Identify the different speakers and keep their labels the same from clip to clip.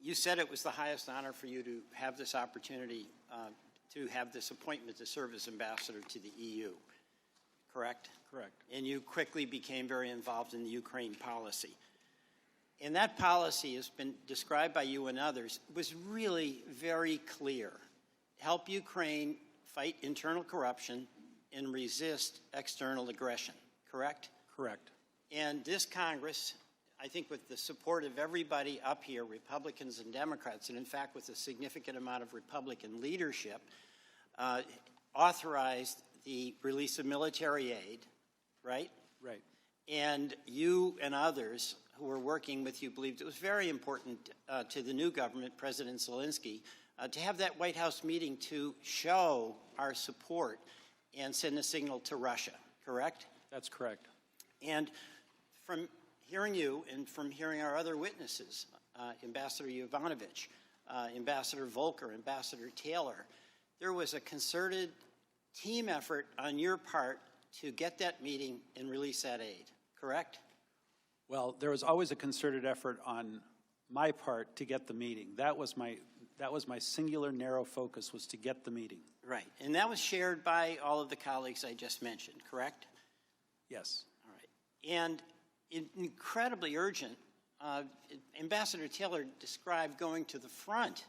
Speaker 1: you said it was the highest honor for you to have this opportunity to have this appointment to serve as ambassador to the EU, correct?
Speaker 2: Correct.
Speaker 1: And you quickly became very involved in the Ukraine policy. And that policy has been described by you and others, was really very clear. Help Ukraine fight internal corruption and resist external aggression, correct?
Speaker 2: Correct.
Speaker 1: And this Congress, I think with the support of everybody up here, Republicans and Democrats, and in fact with a significant amount of Republican leadership, authorized the release of military aid, right?
Speaker 2: Right.
Speaker 1: And you and others who were working with you believed it was very important to the new government, President Zelensky, to have that White House meeting to show our support and send a signal to Russia, correct?
Speaker 2: That's correct.
Speaker 1: And from hearing you and from hearing our other witnesses, Ambassador Yovanovitch, Ambassador Volker, Ambassador Taylor, there was a concerted team effort on your part to get that meeting and release that aid, correct?
Speaker 2: Well, there was always a concerted effort on my part to get the meeting. That was my singular narrow focus, was to get the meeting.
Speaker 1: Right, and that was shared by all of the colleagues I just mentioned, correct?
Speaker 2: Yes.
Speaker 1: All right, and incredibly urgent, Ambassador Taylor described going to the front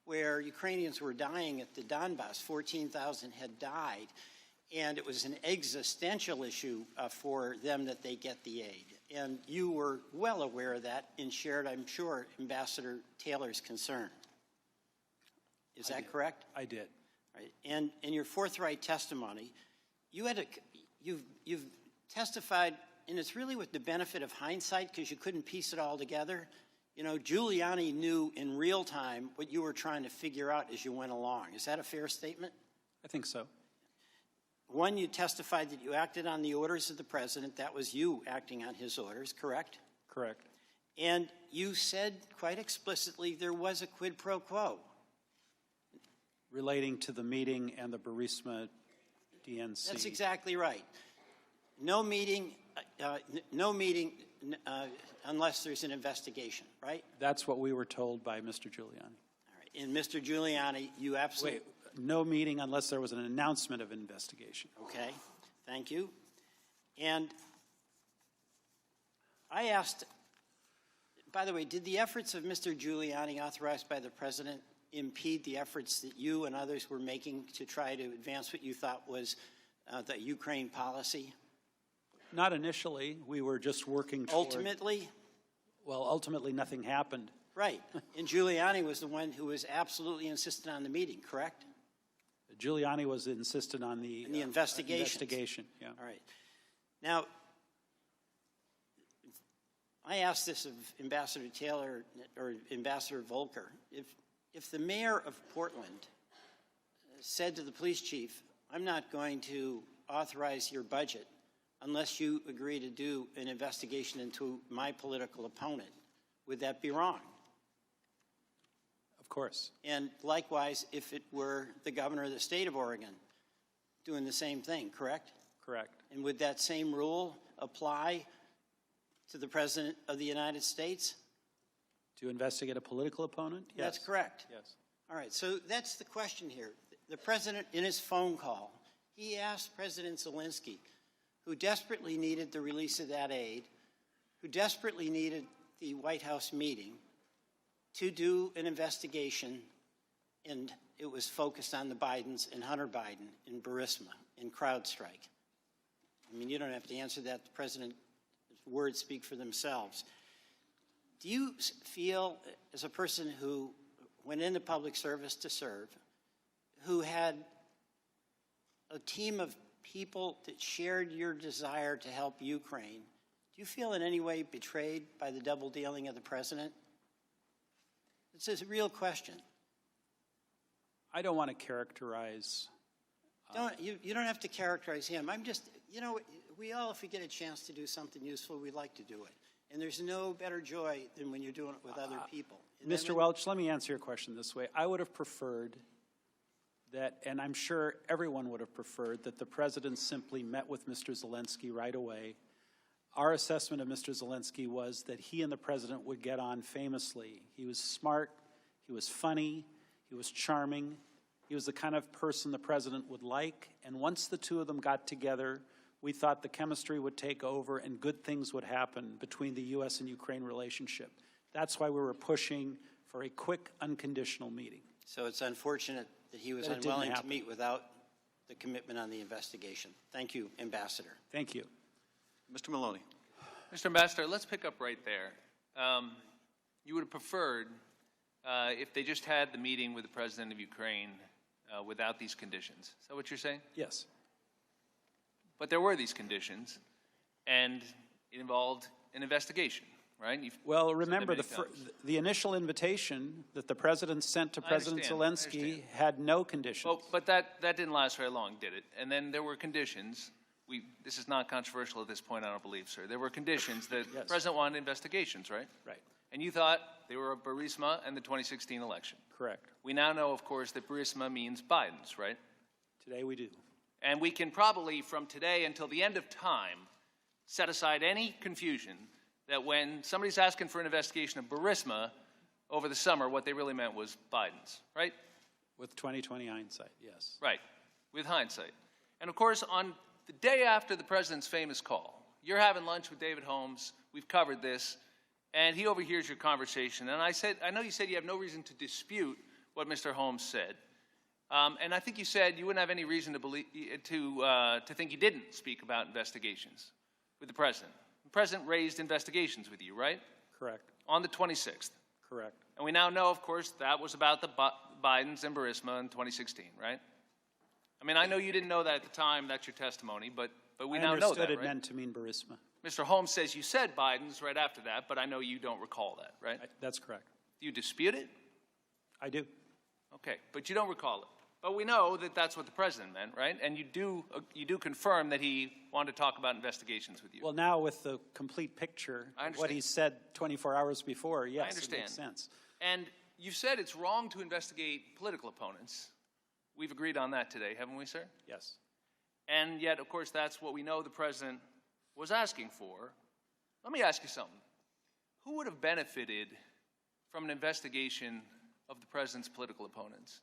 Speaker 1: where Ukrainians were dying at the Donbass. 14,000 had died, and it was an existential issue for them that they get the aid. And you were well aware of that and shared, I'm sure, Ambassador Taylor's concern. Is that correct?
Speaker 2: I did.
Speaker 1: Right. And in your forthright testimony, you've testified, and it's really with the benefit of hindsight because you couldn't piece it all together. You know, Giuliani knew in real time what you were trying to figure out as you went along. Is that a fair statement?
Speaker 2: I think so.
Speaker 1: One, you testified that you acted on the orders of the president. That was you acting on his orders, correct?
Speaker 2: Correct.
Speaker 1: And you said quite explicitly there was a quid pro quo.
Speaker 2: Relating to the meeting and the Burisma DNC.
Speaker 1: That's exactly right. No meeting unless there's an investigation, right?
Speaker 2: That's what we were told by Mr. Giuliani.
Speaker 1: All right. And Mr. Giuliani, you absolutely...
Speaker 2: Wait, no meeting unless there was an announcement of investigation.
Speaker 1: Okay, thank you. And I asked, by the way, did the efforts of Mr. Giuliani authorized by the president impede the efforts that you and others were making to try to advance what you thought was the Ukraine policy?
Speaker 2: Not initially. We were just working toward...
Speaker 1: Ultimately?
Speaker 2: Well, ultimately nothing happened.
Speaker 1: Right. And Giuliani was the one who was absolutely insistent on the meeting, correct?
Speaker 2: Giuliani was insistent on the investigation. Yeah.
Speaker 1: All right. Now, I asked this of Ambassador Taylor or Ambassador Volker. If the mayor of Portland said to the police chief, I'm not going to authorize your budget unless you agree to do an investigation into my political opponent, would that be wrong?
Speaker 2: Of course.
Speaker 1: And likewise, if it were the governor of the state of Oregon doing the same thing, correct?
Speaker 2: Correct.
Speaker 1: And would that same rule apply to the President of the United States?
Speaker 2: To investigate a political opponent? Yes.
Speaker 1: That's correct.
Speaker 2: Yes.
Speaker 1: All right, so that's the question here. The President, in his phone call, he asked President Zelensky, who desperately needed the release of that aid, who desperately needed the White House meeting, to do an investigation, and it was focused on the Bidens and Hunter Biden in Burisma, in CrowdStrike. I mean, you don't have to answer that. The President's words speak for themselves. Do you feel, as a person who went into public service to serve, who had a team of people that shared your desire to help Ukraine, do you feel in any way betrayed by the double dealing of the President? It's a real question.
Speaker 2: I don't want to characterize...
Speaker 1: You don't have to characterize him. I'm just, you know, we all, if we get a chance to do something useful, we like to do it. And there's no better joy than when you're doing it with other people.
Speaker 2: Mr. Welch, let me answer your question this way. I would have preferred that, and I'm sure everyone would have preferred, that the President simply met with Mr. Zelensky right away, Our assessment of Mr. Zelensky was that he and the president would get on famously. He was smart, he was funny, he was charming, he was the kind of person the president would like, and once the two of them got together, we thought the chemistry would take over and good things would happen between the U.S. and Ukraine relationship. That's why we were pushing for a quick, unconditional meeting.
Speaker 1: So it's unfortunate that he was
Speaker 2: That it didn't
Speaker 1: unwilling to
Speaker 2: happen.
Speaker 1: meet without the commitment on the investigation. Thank you, Ambassador.
Speaker 2: Thank you.
Speaker 3: Mr. Maloney.
Speaker 4: Mr. Ambassador, let's pick up right there. You would have preferred if they just had the meeting with the president of Ukraine without these conditions. Is that what you're saying?
Speaker 2: Yes.
Speaker 4: But there were these conditions, and it involved an investigation, right?
Speaker 2: Well, remember,
Speaker 4: many times.
Speaker 2: the initial invitation that the president sent to President
Speaker 4: I
Speaker 2: Zelensky
Speaker 4: understand.
Speaker 2: had no conditions.
Speaker 4: Well, but that didn't last very long, did it? And then there were conditions. This is not controversial at this point, I don't believe, sir. There were conditions that the
Speaker 2: Yes.
Speaker 4: president wanted investigations, right?
Speaker 2: Right.
Speaker 4: And you thought they were Burisma and the 2016 election.
Speaker 2: Correct.
Speaker 4: We now know, of course, that Burisma means Biden's, right?
Speaker 2: Today we do.
Speaker 4: And we can probably, from today until the end of time, set aside any confusion that when somebody's asking for an investigation of Burisma over the summer, what they really meant was Biden's, right?
Speaker 2: With 2020 hindsight, yes.
Speaker 4: Right, with hindsight. And of course, on the day after the president's famous call, you're having lunch with David Holmes, we've covered this, and he overhears your conversation. And I know you said you have no reason to dispute what Mr. Holmes said. And I think you said you wouldn't have any reason to believe, to think you didn't speak about investigations with the president. The president raised investigations with you, right?
Speaker 2: Correct.
Speaker 4: On the 26th.
Speaker 2: Correct.
Speaker 4: And we now know, of course, that was about the Bidens and Burisma in 2016, right? I mean, I know you didn't know that at the time. That's your testimony, but we now know that,
Speaker 2: I understood it
Speaker 4: right?
Speaker 2: meant to mean Burisma.
Speaker 4: Mr. Holmes says you said Biden's right after that, but I know you don't recall that, right?
Speaker 2: That's correct.
Speaker 4: Do you dispute it?
Speaker 2: I do.
Speaker 4: Okay, but you don't recall it. But we know that that's what the president meant, right? And you do confirm that he wanted to talk about investigations with you.
Speaker 2: Well, now with the complete picture,
Speaker 4: I
Speaker 2: of what
Speaker 4: understand.
Speaker 2: he said 24 hours before, yes,
Speaker 4: I understand.
Speaker 2: it makes sense.
Speaker 4: And you've said it's wrong to investigate political opponents. We've agreed on that today, haven't we, sir?
Speaker 2: Yes.
Speaker 4: And yet, of course, that's what we know the president was asking for. Let me ask you something. Who would have benefited from an investigation of the president's political opponents?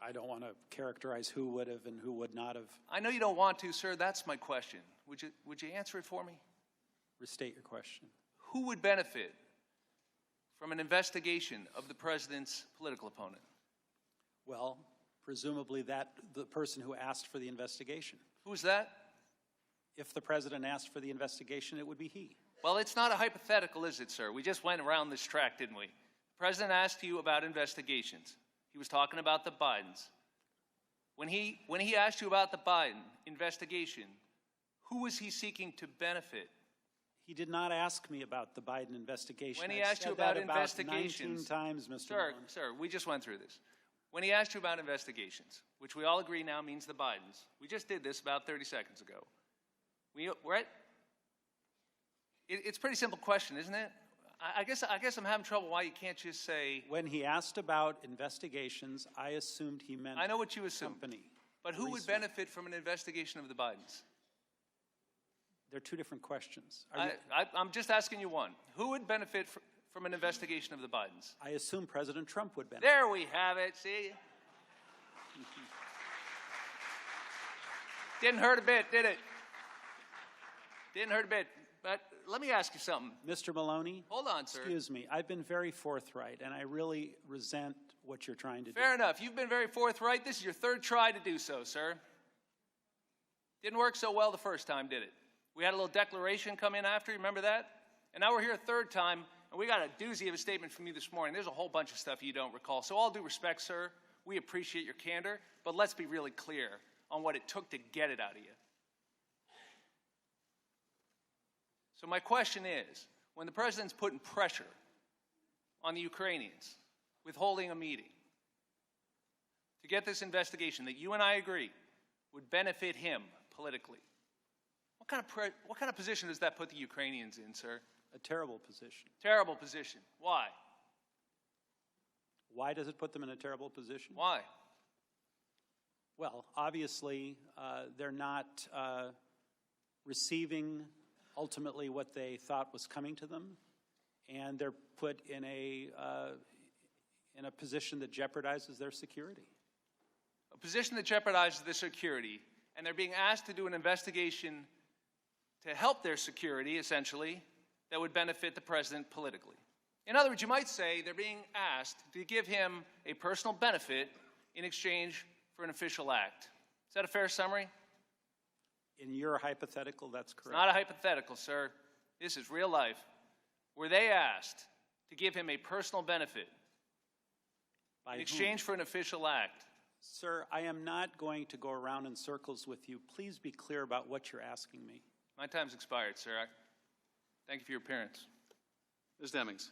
Speaker 2: I don't want to characterize who would have and who would not have.
Speaker 4: I know you don't want to, sir. That's my question. Would you answer it for me?
Speaker 2: Restate your question.
Speaker 4: Who would benefit from an investigation of the president's political opponent?
Speaker 2: Well, presumably the person who asked for the investigation.
Speaker 4: Who's that?
Speaker 2: If the president asked for the investigation, it would be he.
Speaker 4: Well, it's not a hypothetical, is it, sir? We just went around this track, didn't we? The president asked you about investigations. He was talking about the Bidens. When he asked you about the Biden investigation, who was he seeking to benefit?
Speaker 2: He did not ask me about the Biden investigation.
Speaker 4: When he
Speaker 2: I've
Speaker 4: asked you
Speaker 2: said that
Speaker 4: about investigations,
Speaker 2: 19 times, Mr.
Speaker 4: Sir,
Speaker 2: Malone.
Speaker 4: sir, we just went through this. When he asked you about investigations, which we all agree now means the Bidens, we just did this about 30 seconds ago. It's a pretty simple question, isn't it? I guess I'm having trouble why you can't just say,
Speaker 2: When he asked about investigations, I assumed he meant
Speaker 4: I know what you assume,
Speaker 2: company.
Speaker 4: but who would benefit from an investigation of the Bidens?
Speaker 2: They're two different questions.
Speaker 4: I'm just asking you one. Who would benefit from an investigation of the Bidens?
Speaker 2: I assume President Trump would benefit.
Speaker 4: There we have it, see? Didn't hurt a bit, did it? Didn't hurt a bit. But let me ask you something.
Speaker 2: Mr. Maloney?
Speaker 4: Hold on, sir.
Speaker 2: Excuse me. I've been very forthright, and I really resent what you're trying to do.
Speaker 4: Fair enough. You've been very forthright. This is your third try to do so, sir. Didn't work so well the first time, did it? We had a little declaration come in after, you remember that? And now we're here a third time, and we got a doozy of a statement from you this morning. There's a whole bunch of stuff you don't recall. So all due respect, sir, we appreciate your candor, but let's be really clear on what it took to get it out of you. So my question is, when the president's putting pressure on the Ukrainians with holding a meeting to get this investigation that you and I agree would benefit him politically, what kind of position does that put the Ukrainians in, sir?
Speaker 2: A terrible position.
Speaker 4: Terrible position. Why?
Speaker 2: Why does it put them in a terrible position?
Speaker 4: Why?
Speaker 2: Well, obviously, they're not receiving ultimately what they thought was coming to them, and they're put in a position that jeopardizes their security.
Speaker 4: A position that jeopardizes their security, and they're being asked to do an investigation to help their security, essentially, that would benefit the president politically. In other words, you might say they're being asked to give him a personal benefit in exchange for an official act. Is that a fair summary?
Speaker 2: In your hypothetical, that's correct.
Speaker 4: It's not a hypothetical, sir. This is real life. Were they asked to give him a personal benefit
Speaker 2: By
Speaker 4: in
Speaker 2: whom?
Speaker 4: exchange for an official act?
Speaker 2: Sir, I am not going to go around in circles with you. Please be clear about what you're asking me.
Speaker 4: My time's expired, sir. Thank you for your appearance.
Speaker 3: Ms. Demings.